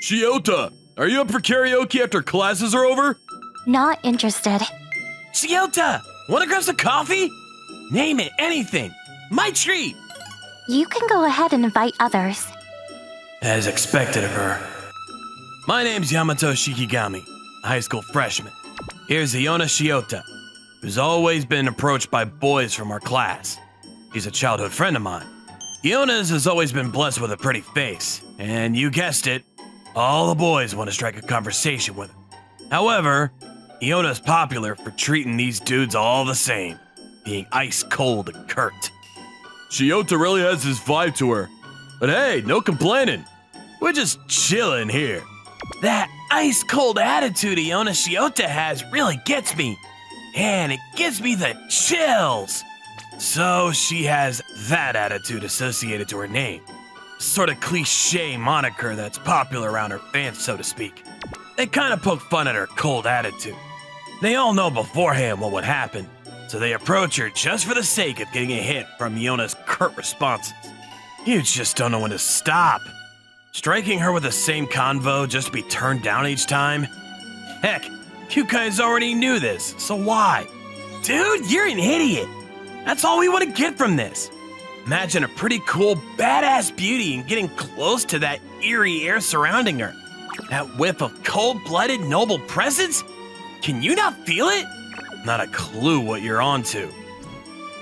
Shiota, are you up for karaoke after classes are over? Not interested. Shiota, wanna grab some coffee? Name it, anything. My treat. You can go ahead and invite others. As expected of her. My name's Yamato Shikigami, a high school freshman. Here's Iona Shiota, who's always been approached by boys from our class. She's a childhood friend of mine. Iona's has always been blessed with a pretty face, and you guessed it, all the boys want to strike a conversation with her. However, Iona's popular for treating these dudes all the same, being ice cold and curt. Shiota really has this vibe to her. But hey, no complaining. We're just chilling here. That ice cold attitude Iona Shiota has really gets me, and it gives me the chills. So she has that attitude associated to her name. Sort of cliche moniker that's popular around her fans, so to speak. They kind of poke fun at her cold attitude. They all know beforehand what would happen, so they approach her just for the sake of getting a hit from Iona's curt responses. You just don't know when to stop. Striking her with the same convo just to be turned down each time? Heck, you guys already knew this, so why? Dude, you're an idiot. That's all we want to get from this. Imagine a pretty cool, badass beauty and getting close to that eerie air surrounding her. That whiff of cold-blooded, noble presence? Can you not feel it? Not a clue what you're onto.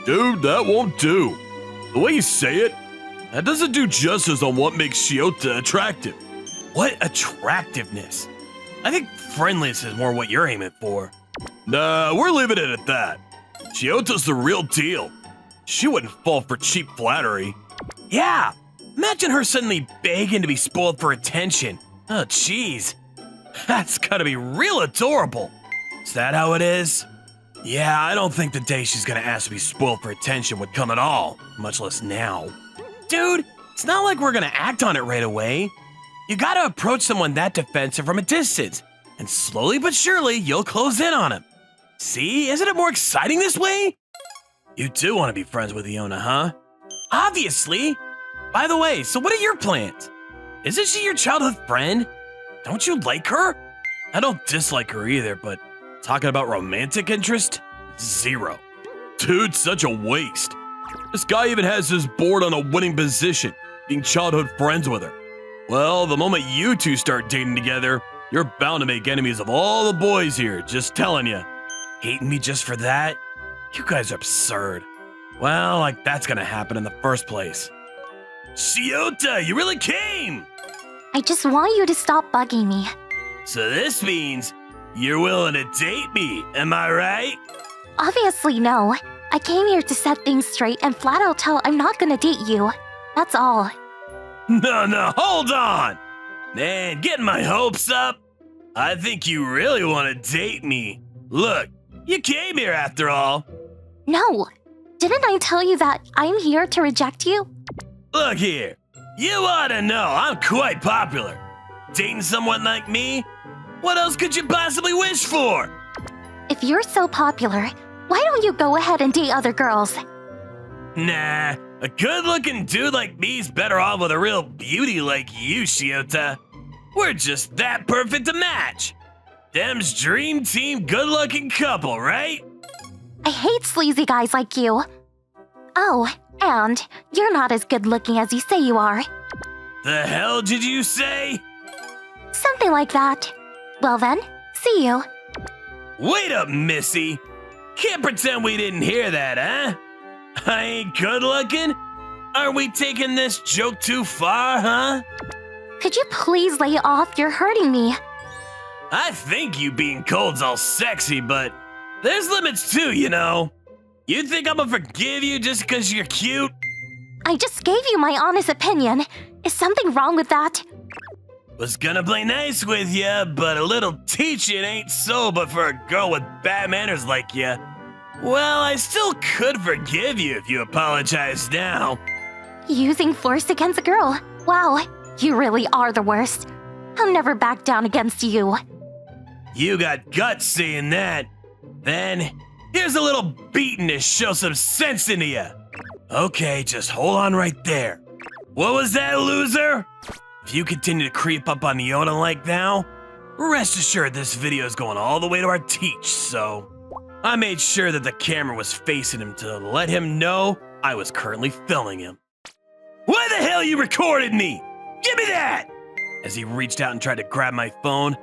Dude, that won't do. The way you say it, that doesn't do justice on what makes Shiota attractive. What attractiveness? I think friendliness is more what you're aiming for. Nah, we're leaving it at that. Shiota's the real deal. She wouldn't fall for cheap flattery. Yeah, imagine her suddenly begging to be spoiled for attention. Oh, jeez. That's gotta be real adorable. Is that how it is? Yeah, I don't think the day she's gonna ask to be spoiled for attention would come at all, much less now. Dude, it's not like we're gonna act on it right away. You gotta approach someone that defensive from a distance, and slowly but surely, you'll close in on him. See, isn't it more exciting this way? You do want to be friends with Iona, huh? Obviously. By the way, so what are your plans? Isn't she your childhood friend? Don't you like her? I don't dislike her either, but talking about romantic interest? Zero. Dude, such a waste. This guy even has his board on a winning position, being childhood friends with her. Well, the moment you two start dating together, you're bound to make enemies of all the boys here, just telling you. Hating me just for that? You guys are absurd. Well, like that's gonna happen in the first place. Shiota, you really came! I just want you to stop bugging me. So this means you're willing to date me, am I right? Obviously, no. I came here to set things straight and flat out tell I'm not gonna date you. That's all. No, hold on! Man, getting my hopes up? I think you really want to date me. Look, you came here after all. No. Didn't I tell you that I'm here to reject you? Look here, you ought to know I'm quite popular. Dating someone like me? What else could you possibly wish for? If you're so popular, why don't you go ahead and date other girls? Nah, a good-looking dude like me's better off with a real beauty like you, Shiota. We're just that perfect a match. Them's dream team good-looking couple, right? I hate sleazy guys like you. Oh, and you're not as good looking as you say you are. The hell did you say? Something like that. Well then, see you. Wait up, Missy. Can't pretend we didn't hear that, huh? I ain't good looking? Are we taking this joke too far, huh? Could you please lay off? You're hurting me. I think you being cold's all sexy, but there's limits too, you know. You think I'm gonna forgive you just because you're cute? I just gave you my honest opinion. Is something wrong with that? Was gonna play nice with ya, but a little teaching ain't so but for a girl with bad manners like ya. Well, I still could forgive you if you apologize now. Using force against a girl. Wow, you really are the worst. I'll never back down against you. You got guts saying that. Then, here's a little beating to show some sense into ya. Okay, just hold on right there. What was that, loser? If you continue to creep up on Iona like now, rest assured this video is going all the way to our teach, so I made sure that the camera was facing him to let him know I was currently filming him. Why the hell you recorded me? Give me that! As he reached out and tried to grab my phone,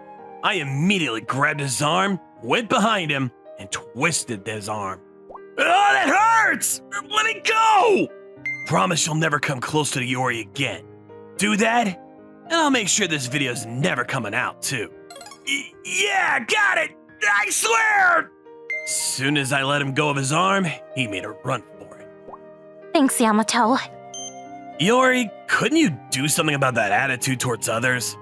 I immediately grabbed his arm, went behind him, and twisted his arm. Oh, that hurts! Let it go! Promise you'll never come close to the Yori again. Do that, and I'll make sure this video's never coming out, too. Yeah, got it! I swear! Soon as I let him go of his arm, he made a run for it. Thanks, Yamato. Yori, couldn't you do something about that attitude towards others?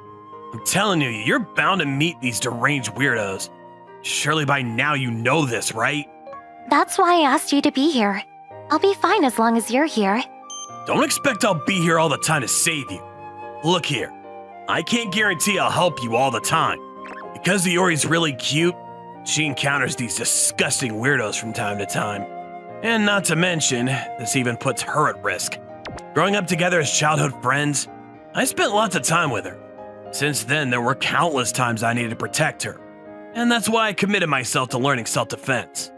I'm telling you, you're bound to meet these deranged weirdos. Surely by now you know this, right? That's why I asked you to be here. I'll be fine as long as you're here. Don't expect I'll be here all the time to save you. Look here, I can't guarantee I'll help you all the time. Because the Yori's really cute, she encounters these disgusting weirdos from time to time. And not to mention, this even puts her at risk. Growing up together as childhood friends, I spent lots of time with her. Since then, there were countless times I needed to protect her. And that's why I committed myself to learning self-defense.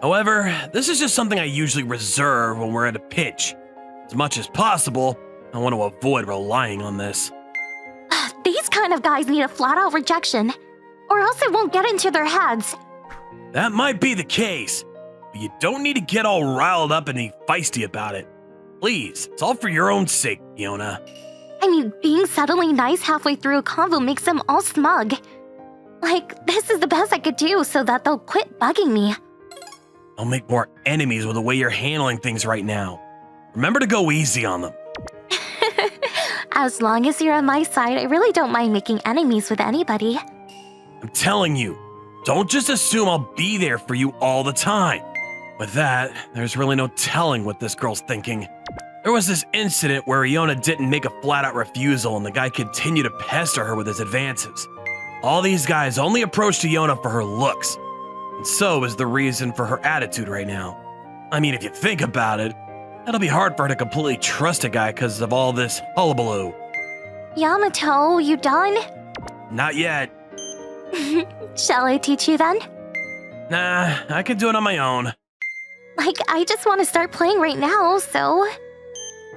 However, this is just something I usually reserve when we're at a pinch. As much as possible, I want to avoid relying on this. These kind of guys need a flat-out rejection, or else it won't get into their heads. That might be the case, but you don't need to get all riled up and be feisty about it. Please, it's all for your own sake, Iona. I mean, being subtly nice halfway through a convo makes them all smug. Like, this is the best I could do so that they'll quit bugging me. Don't make more enemies with the way you're handling things right now. Remember to go easy on them. As long as you're on my side, I really don't mind making enemies with anybody. I'm telling you, don't just assume I'll be there for you all the time. With that, there's really no telling what this girl's thinking. There was this incident where Iona didn't make a flat-out refusal and the guy continued to pester her with his advances. All these guys only approached Iona for her looks, and so is the reason for her attitude right now. I mean, if you think about it, it'll be hard for her to completely trust a guy because of all this hullabaloo. Yamato, you done? Not yet. Shall I teach you then? Nah, I can do it on my own. Like, I just want to start playing right now, so...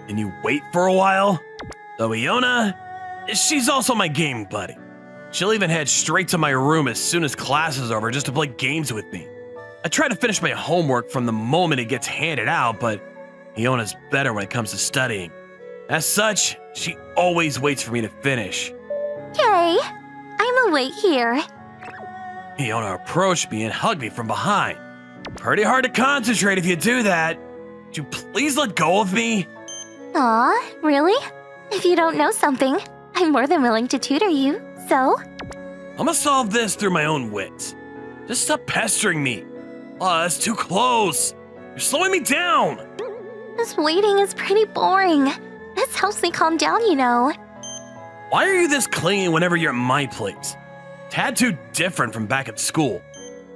Can you wait for a while? So Iona, she's also my gaming buddy. She'll even head straight to my room as soon as class is over just to play games with me. I try to finish my homework from the moment it gets handed out, but Iona's better when it comes to studying. As such, she always waits for me to finish. Yay! I'ma wait here. Iona approached me and hugged me from behind. Pretty hard to concentrate if you do that. Would you please let go of me? Aw, really? If you don't know something, I'm more than willing to tutor you, so? I'm gonna solve this through my own wits. Just stop pestering me. Oh, that's too close. You're slowing me down. This waiting is pretty boring. This helps me calm down, you know. Why are you this clingy whenever you're at my place? Tad too different from back at school.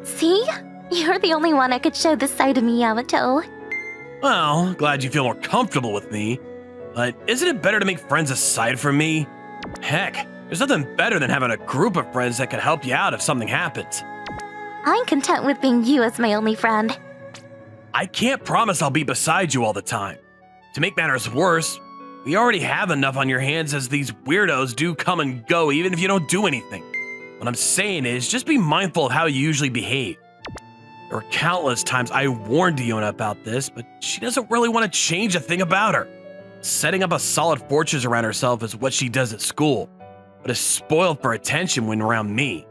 See? You're the only one I could show this side of me, Yamato. Well, glad you feel more comfortable with me. But isn't it better to make friends aside from me? Heck, there's nothing better than having a group of friends that can help you out if something happens. I'm content with being you as my only friend. I can't promise I'll be beside you all the time. To make matters worse, we already have enough on your hands as these weirdos do come and go even if you don't do anything. What I'm saying is just be mindful of how you usually behave. There were countless times I warned Iona about this, but she doesn't really want to change a thing about her. Setting up a solid fortress around herself is what she does at school, but is spoiled for attention when around me.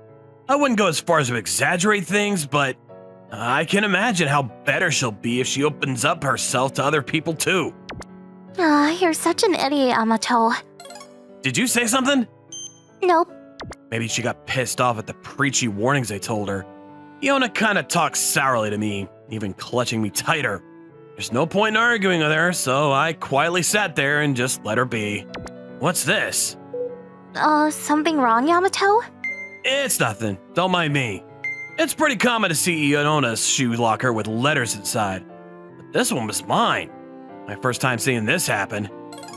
I wouldn't go as far as to exaggerate things, but I can imagine how better she'll be if she opens up herself to other people too. You're such an idiot, Yamato. Did you say something? Nope. Maybe she got pissed off at the preachy warnings I told her. Iona kinda talks sourly to me, even clutching me tighter. There's no point in arguing with her, so I quietly sat there and just let her be. What's this? Something wrong, Yamato? It's nothing. Don't mind me. It's pretty common to see Iona's shoe locker with letters inside. But this one was mine. My first time seeing this happen.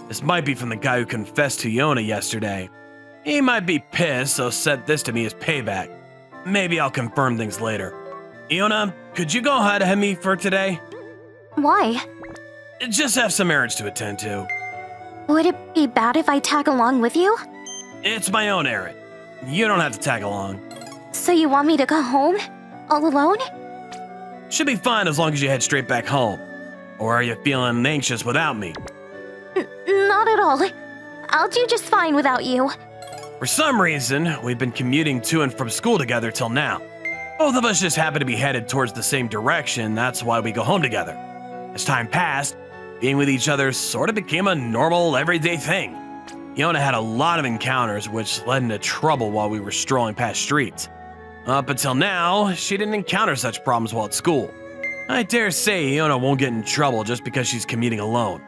This might be from the guy who confessed to Iona yesterday. He might be pissed, so sent this to me as payback. Maybe I'll confirm things later. Iona, could you go ahead of me for today? Why? Just have some errands to attend to. Would it be bad if I tag along with you? It's my own errand. You don't have to tag along. So you want me to go home? All alone? Should be fine as long as you head straight back home. Or are you feeling anxious without me? Not at all. I'll do just fine without you. For some reason, we've been commuting to and from school together till now. Both of us just happen to be headed towards the same direction, that's why we go home together. As time passed, being with each other sort of became a normal, everyday thing. Iona had a lot of encounters which led into trouble while we were strolling past streets. Up until now, she didn't encounter such problems while at school. I dare say Iona won't get in trouble just because she's commuting alone.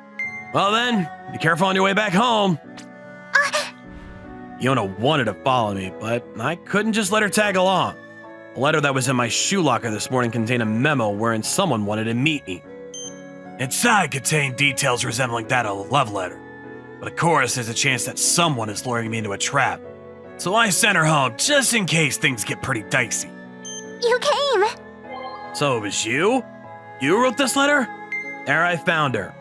Well then, be careful on your way back home. Iona wanted to follow me, but I couldn't just let her tag along. A letter that was in my shoe locker this morning contained a memo wherein someone wanted to meet me. Inside contained details resembling that of a love letter. But of course, there's a chance that someone is luring me into a trap. So I sent her home just in case things get pretty dicey. You came! So it was you? You wrote this letter? There I found her.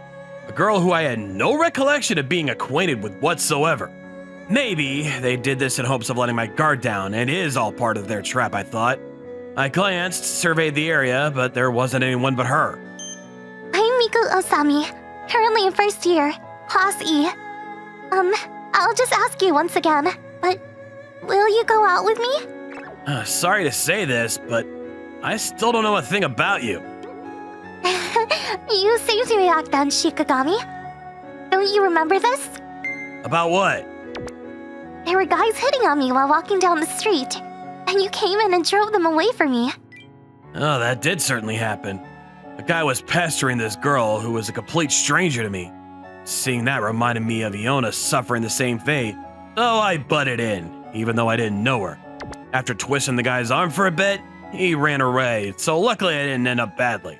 A girl who I had no recollection of being acquainted with whatsoever. Maybe they did this in hopes of letting my guard down, and it is all part of their trap, I thought. I glanced, surveyed the area, but there wasn't anyone but her. I'm Miku Usami, currently in first year, Class E. I'll just ask you once again, but will you go out with me? Sorry to say this, but I still don't know a thing about you. You saved me back then, Shikigami. Don't you remember this? About what? There were guys hitting on me while walking down the street, and you came in and drove them away from me. Oh, that did certainly happen. A guy was pestering this girl who was a complete stranger to me. Seeing that reminded me of Iona suffering the same fate, so I butted in, even though I didn't know her. After twisting the guy's arm for a bit, he ran away, so luckily I didn't end up badly.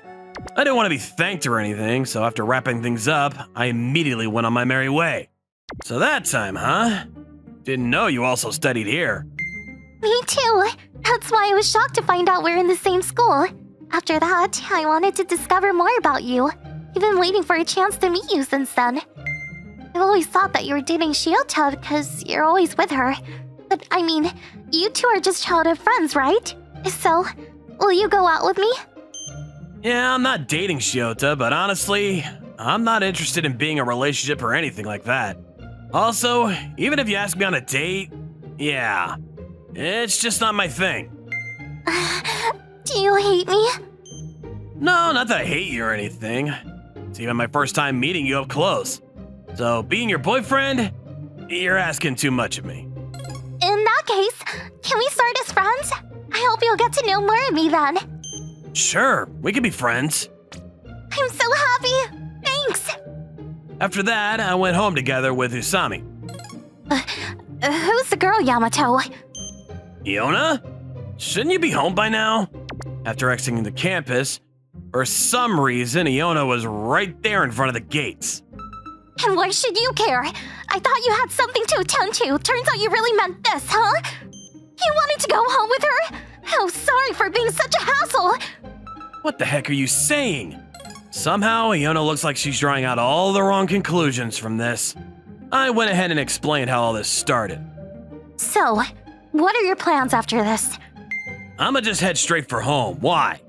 I didn't want to be thanked or anything, so after wrapping things up, I immediately went on my merry way. So that time, huh? Didn't know you also studied here. Me too. That's why I was shocked to find out we're in the same school. After that, I wanted to discover more about you. I've been waiting for a chance to meet you since then. I've always thought that you were dating Shiota because you're always with her. But I mean, you two are just childhood friends, right? So, will you go out with me? Yeah, I'm not dating Shiota, but honestly, I'm not interested in being in a relationship or anything like that. Also, even if you ask me on a date, yeah, it's just not my thing. Do you hate me? No, not that I hate you or anything. It's even my first time meeting you up close. So being your boyfriend, you're asking too much of me. In that case, can we start as friends? I hope you'll get to know more of me then. Sure, we can be friends. I'm so happy. Thanks. After that, I went home together with Usami. Who's the girl, Yamato? Iona? Shouldn't you be home by now? After exiting the campus, for some reason, Iona was right there in front of the gates. And why should you care? I thought you had something to attend to. Turns out you really meant this, huh? You wanted to go home with her? Oh, sorry for being such a hassle. What the heck are you saying? Somehow, Iona looks like she's drawing out all the wrong conclusions from this. I went ahead and explained how all this started. So, what are your plans after this? I'ma just head straight for home. Why?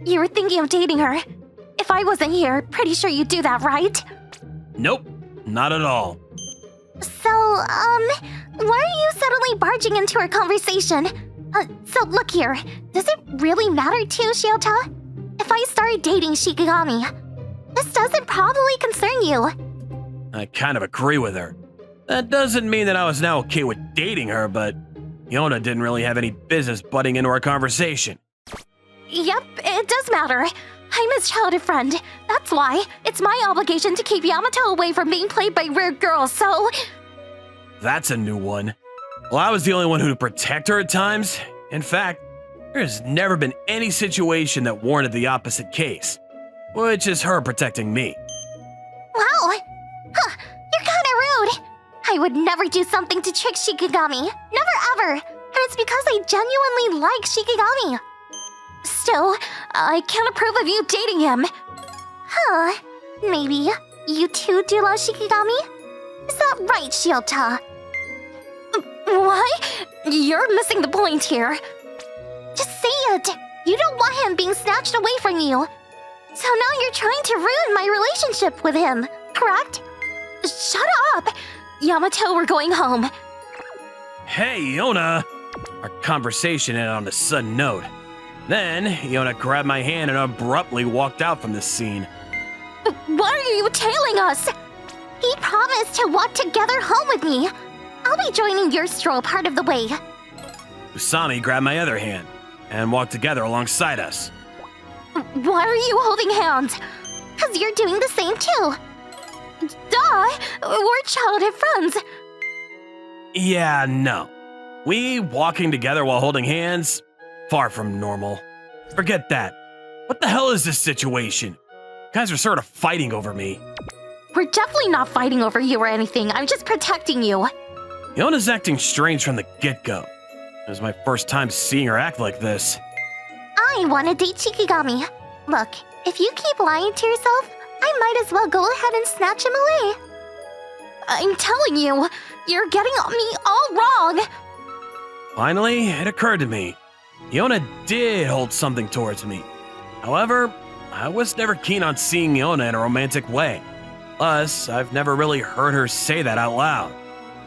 You were thinking of dating her. If I wasn't here, pretty sure you'd do that, right? Nope, not at all. So, why are you suddenly barging into our conversation? So look here, does it really matter to you, Shiota? If I start dating Shikigami, this doesn't probably concern you. I kind of agree with her. That doesn't mean that I was now okay with dating her, but Iona didn't really have any business butting into our conversation. Yep, it does matter. I'm his childhood friend. That's why. It's my obligation to keep Yamato away from being played by weird girls, so... That's a new one. Well, I was the only one who'd protect her at times. In fact, there's never been any situation that warranted the opposite case, which is her protecting me. Wow! Huh, you're I would never do something to trick Shikigami. Never ever. And it's because I genuinely like Shikigami. Still, I can't approve of you dating him. Huh. Maybe you too do love Shikigami? Is that right, Shiota? What? You're missing the point here. Just say it. You don't want him being snatched away from you. So now you're trying to ruin my relationship with him, correct? Shut up! Yamato, we're going home. Hey, Iona! Our conversation ended on a sudden note. Then, Iona grabbed my hand and abruptly walked out from the scene. Why are you tailing us? He promised to walk together home with me. I'll be joining your stroll part of the way. Usami grabbed my other hand and walked together alongside us. Why are you holding hands? Because you're doing the same too. Duh! We're childhood friends. Yeah, no. We walking together while holding hands? Far from normal. Forget that. What the hell is this situation? You guys are sort of fighting over me. We're definitely not fighting over you or anything. I'm just protecting you. Iona's acting strange from the get-go. It was my first time seeing her act like this. I want to date Shikigami. Look, if you keep lying to yourself, I might as well go ahead and snatch him away. I'm telling you, you're getting me all wrong. Finally, it occurred to me. Iona did hold something towards me. However, I was never keen on seeing Iona in a romantic way. Plus, I've never really heard her say that out loud.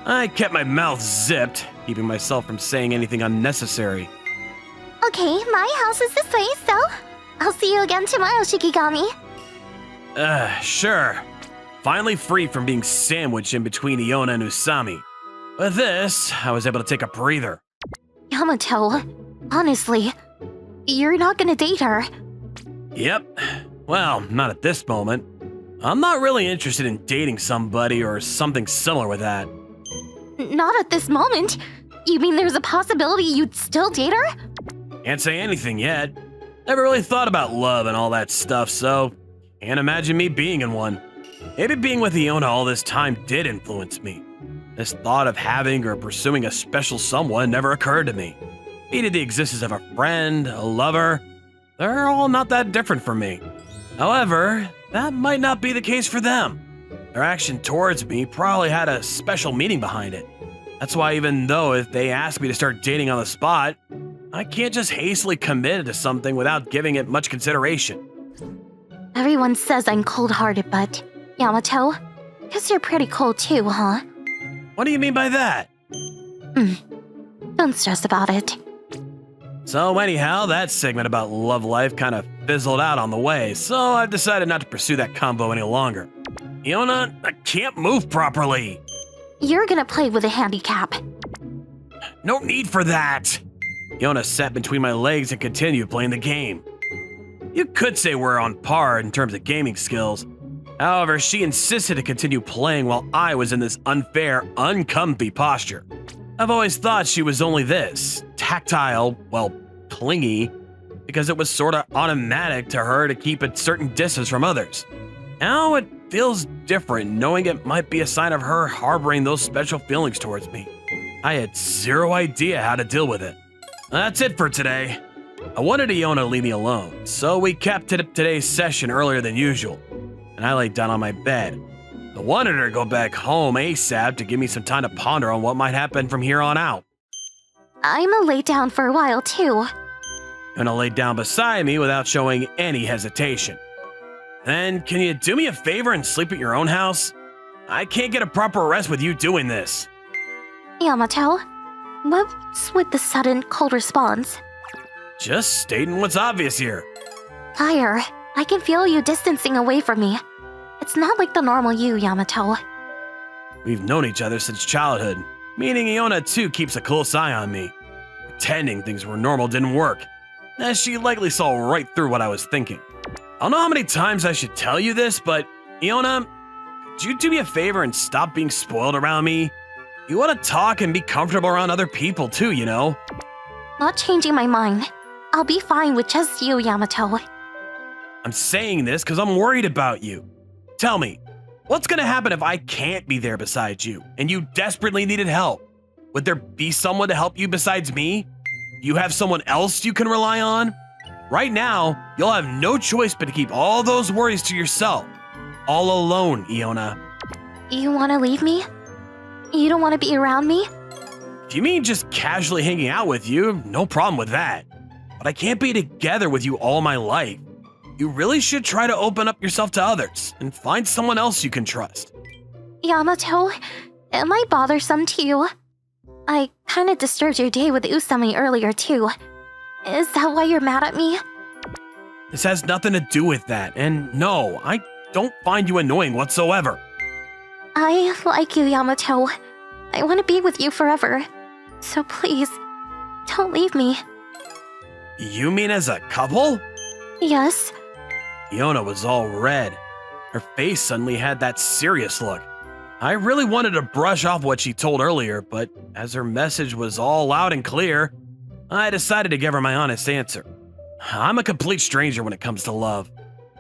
I kept my mouth zipped, keeping myself from saying anything unnecessary. Okay, my house is this way, so I'll see you again tomorrow, Shikigami. Sure. Finally free from being sandwiched in between Iona and Usami. With this, I was able to take a breather. Yamato, honestly, you're not gonna date her. Yep. Well, not at this moment. I'm not really interested in dating somebody or something similar with that. Not at this moment? You mean there's a possibility you'd still date her? Can't say anything yet. Never really thought about love and all that stuff, so can't imagine me being in one. Maybe being with Iona all this time did influence me. This thought of having or pursuing a special someone never occurred to me. Needed the existence of a friend, a lover. They're all not that different from me. However, that might not be the case for them. Their action towards me probably had a special meaning behind it. That's why even though if they ask me to start dating on the spot, I can't just hastily commit to something without giving it much consideration. Everyone says I'm cold-hearted, but Yamato, guess you're pretty cold too, huh? What do you mean by that? Don't stress about it. So anyhow, that segment about love life kind of fizzled out on the way, so I've decided not to pursue that combo any longer. Iona, I can't move properly. You're gonna play with a handicap. No need for that. Iona sat between my legs and continued playing the game. You could say we're on par in terms of gaming skills. However, she insisted to continue playing while I was in this unfair, uncomfy posture. I've always thought she was only this, tactile, well, clingy, because it was sorta automatic to her to keep a certain distance from others. Now it feels different knowing it might be a sign of her harboring those special feelings towards me. I had zero idea how to deal with it. That's it for today. I wanted Iona to leave me alone, so we kept today's session earlier than usual, and I laid down on my bed. I wanted her to go back home ASAP to give me some time to ponder on what might happen from here on out. I'ma lay down for a while too. Iona laid down beside me without showing any hesitation. Then, can you do me a favor and sleep at your own house? I can't get a proper rest with you doing this. Yamato, what's with the sudden cold response? Just stating what's obvious here. Fire, I can feel you distancing away from me. It's not like the normal you, Yamato. We've known each other since childhood, meaning Iona too keeps a close eye on me. Pretending things were normal didn't work, as she likely saw right through what I was thinking. I don't know how many times I should tell you this, but Iona, could you do me a favor and stop being spoiled around me? You want to talk and be comfortable around other people too, you know? Not changing my mind. I'll be fine with just you, Yamato. I'm saying this because I'm worried about you. Tell me, What's gonna happen if I can't be there beside you and you desperately needed help? Would there be someone to help you besides me? You have someone else you can rely on? Right now, you'll have no choice but to keep all those worries to yourself. All alone, Iona. You want to leave me? You don't want to be around me? If you mean just casually hanging out with you, no problem with that. But I can't be together with you all my life. You really should try to open up yourself to others and find someone else you can trust. Yamato, am I bothersome to you? I kind of disturbed your day with Usami earlier too. Is that why you're mad at me? This has nothing to do with that, and no, I don't find you annoying whatsoever. I like you, Yamato. I want to be with you forever. So please, don't leave me. You mean as a couple? Yes. Iona was all red. Her face suddenly had that serious look. I really wanted to brush off what she told earlier, but as her message was all loud and clear, I decided to give her my honest answer. I'm a complete stranger when it comes to love.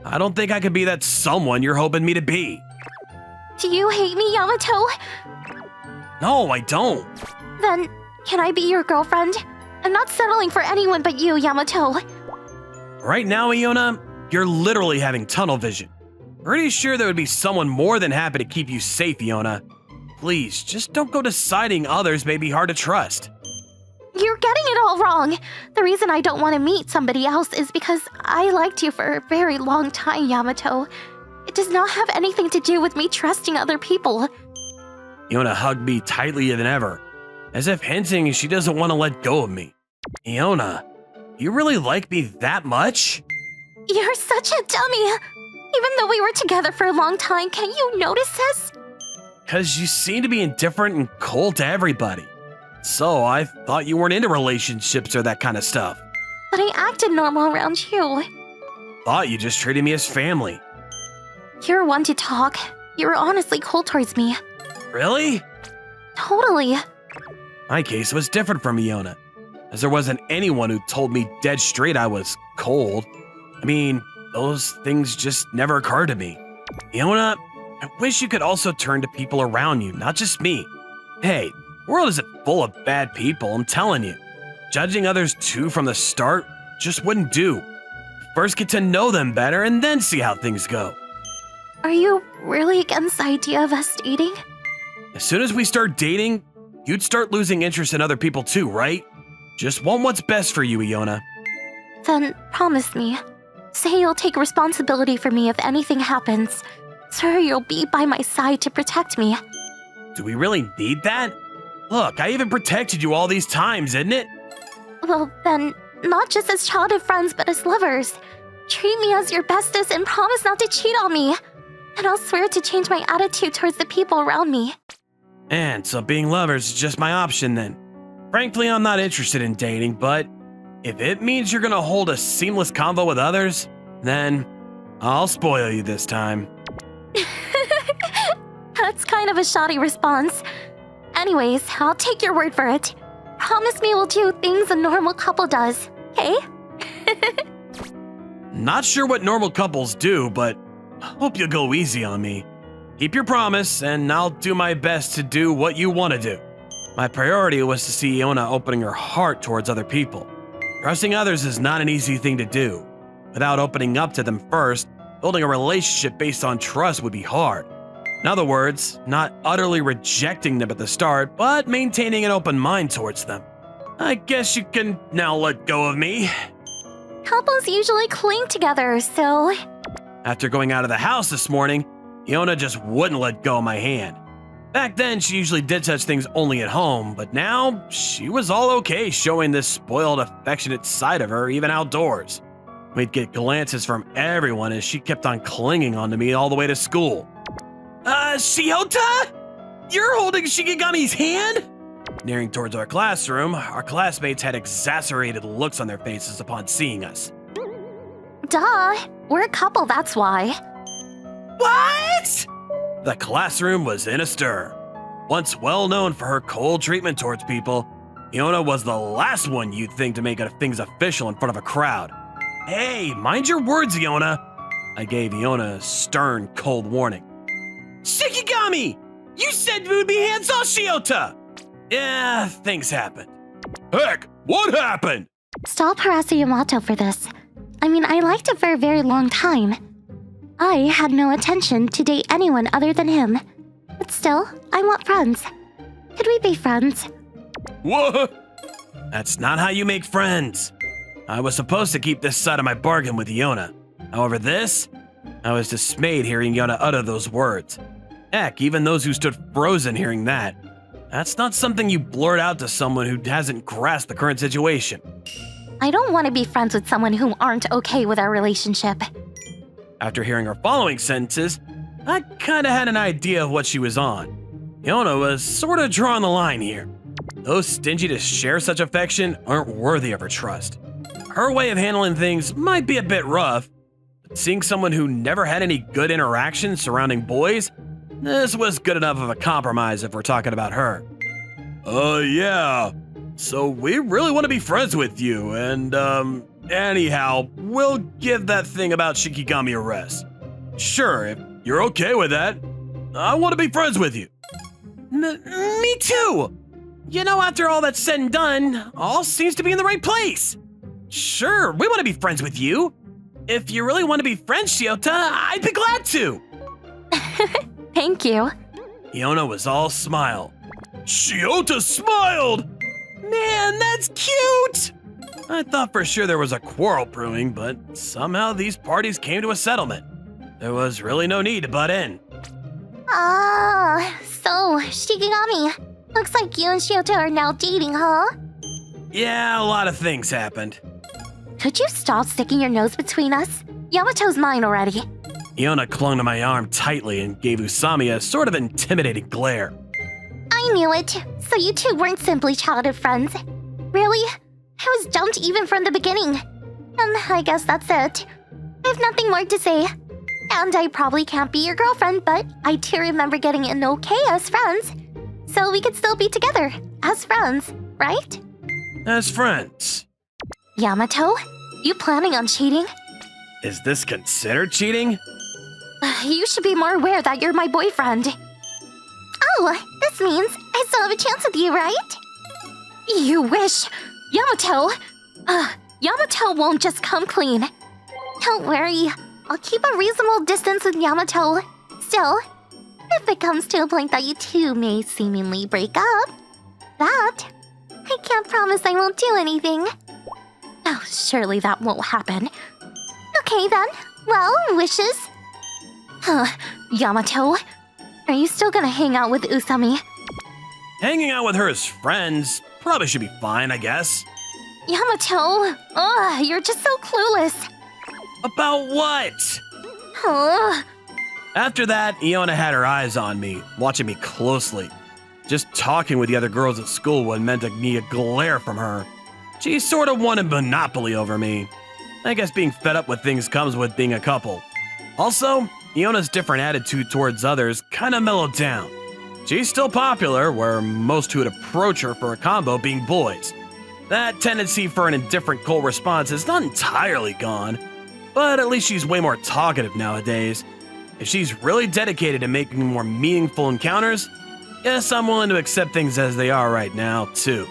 I don't think I could be that someone you're hoping me to be. Do you hate me, Yamato? No, I don't. Then, can I be your girlfriend? I'm not settling for anyone but you, Yamato. Right now, Iona, you're literally having tunnel vision. Pretty sure there would be someone more than happy to keep you safe, Iona. Please, just don't go deciding others may be hard to trust. You're getting it all wrong. The reason I don't want to meet somebody else is because I liked you for a very long time, Yamato. It does not have anything to do with me trusting other people. Iona hugged me tightly than ever, as if hinting she doesn't want to let go of me. Iona, you really like me that much? You're such a dummy. Even though we were together for a long time, can you notice this? 'Cause you seem to be indifferent and cold to everybody. So I thought you weren't into relationships or that kind of stuff. But I acted normal around you. Thought you just treated me as family. You're one to talk. You were honestly cold towards me. Really? Totally. My case was different from Iona, as there wasn't anyone who told me dead straight I was cold. I mean, those things just never occurred to me. Iona, I wish you could also turn to people around you, not just me. Hey, the world isn't full of bad people, I'm telling you. Judging others too from the start just wouldn't do. First get to know them better and then see how things go. Are you really against the idea of us dating? As soon as we start dating, you'd start losing interest in other people too, right? Just want what's best for you, Iona. Then promise me. Say you'll take responsibility for me if anything happens. Swear you'll be by my side to protect me. Do we really need that? Look, I even protected you all these times, isn't it? Well, then, not just as childhood friends, but as lovers. Treat me as your bestest and promise not to cheat on me. And I'll swear to change my attitude towards the people around me. And so being lovers is just my option then. Frankly, I'm not interested in dating, but if it means you're gonna hold a seamless convo with others, then I'll spoil you this time. That's kind of a shoddy response. Anyways, I'll take your word for it. Promise me we'll do things a normal couple does, okay? Not sure what normal couples do, but hope you'll go easy on me. Keep your promise, and I'll do my best to do what you want to do. My priority was to see Iona opening her heart towards other people. Trusting others is not an easy thing to do. Without opening up to them first, building a relationship based on trust would be hard. In other words, not utterly rejecting them at the start, but maintaining an open mind towards them. I guess you can now let go of me. Couples usually cling together, so... After going out of the house this morning, Iona just wouldn't let go of my hand. Back then, she usually did such things only at home, but now she was all okay showing this spoiled, affectionate side of her even outdoors. We'd get glances from everyone as she kept on clinging onto me all the way to school. Shiota? You're holding Shikigami's hand? Nearing towards our classroom, our classmates had exasperated looks on their faces upon seeing us. Duh, we're a couple, that's why. What? The classroom was in a stir. Once well known for her cold treatment towards people, Iona was the last one you'd think to make things official in front of a crowd. Hey, mind your words, Iona. I gave Iona a stern, cold warning. Shikigami! You said we would be hands-off, Shiota! Yeah, things happened. Heck, what happened? Stop harassing Yamato for this. I mean, I liked him for a very long time. I had no intention to date anyone other than him. But still, I want friends. Could we be friends? What? That's not how you make friends. I was supposed to keep this side of my bargain with Iona. However, I was dismayed hearing Iona utter those words. Heck, even those who stood frozen hearing that. That's not something you blurt out to someone who hasn't grasped the current situation. I don't want to be friends with someone who aren't okay with our relationship. After hearing her following sentences, I kinda had an idea of what she was on. Iona was sorta drawing the line here. Those stingy to share such affection aren't worthy of her trust. Her way of handling things might be a bit rough, but seeing someone who never had any good interactions surrounding boys, this was good enough of a compromise if we're talking about her. Yeah. So we really want to be friends with you, and, anyhow, we'll give that thing about Shikigami a rest. Sure, if you're okay with that, I want to be friends with you. Me too! You know, after all that's said and done, all seems to be in the right place. Sure, we want to be friends with you. If you really want to be friends, Shiota, I'd be glad to. Thank you. Iona was all smile. Shiota smiled! Man, that's cute! I thought for sure there was a quarrel brewing, but somehow these parties came to a settlement. There was really no need to butt in. So, Shikigami, looks like you and Shiota are now dating, huh? Yeah, a lot of things happened. Could you stop sticking your nose between us? Yamato's mine already. Iona clung to my arm tightly and gave Usami a sort of intimidating glare. I knew it. So you two weren't simply childhood friends. Really? I was dumped even from the beginning. And I guess that's it. I have nothing more to say. And I probably can't be your girlfriend, but I do remember getting an okay as friends. So we could still be together, as friends, right? As friends. Yamato, you planning on cheating? Is this considered cheating? You should be more aware that you're my boyfriend. Oh, this means I still have a chance with you, right? You wish. Yamato! Yamato won't just come clean. Don't worry, I'll keep a reasonable distance with Yamato. Still, if it comes to a point that you two may seemingly break up, that, I can't promise I won't do anything. Oh, surely that won't happen. Okay then, well, wishes. Yamato, are you still gonna hang out with Usami? Hanging out with her as friends probably should be fine, I guess. Yamato, you're just so clueless. About what? After that, Iona had her eyes on me, watching me closely. Just talking with the other girls at school would meant to me a glare from her. She sort of wanted monopoly over me. I guess being fed up with things comes with being a couple. Also, Iona's different attitude towards others kind of mellowed down. She's still popular, where most who would approach her for a combo being boys. That tendency for an indifferent cold response is not entirely gone, but at least she's way more talkative nowadays. If she's really dedicated to making more meaningful encounters, yes, I'm willing to accept things as they are right now, too.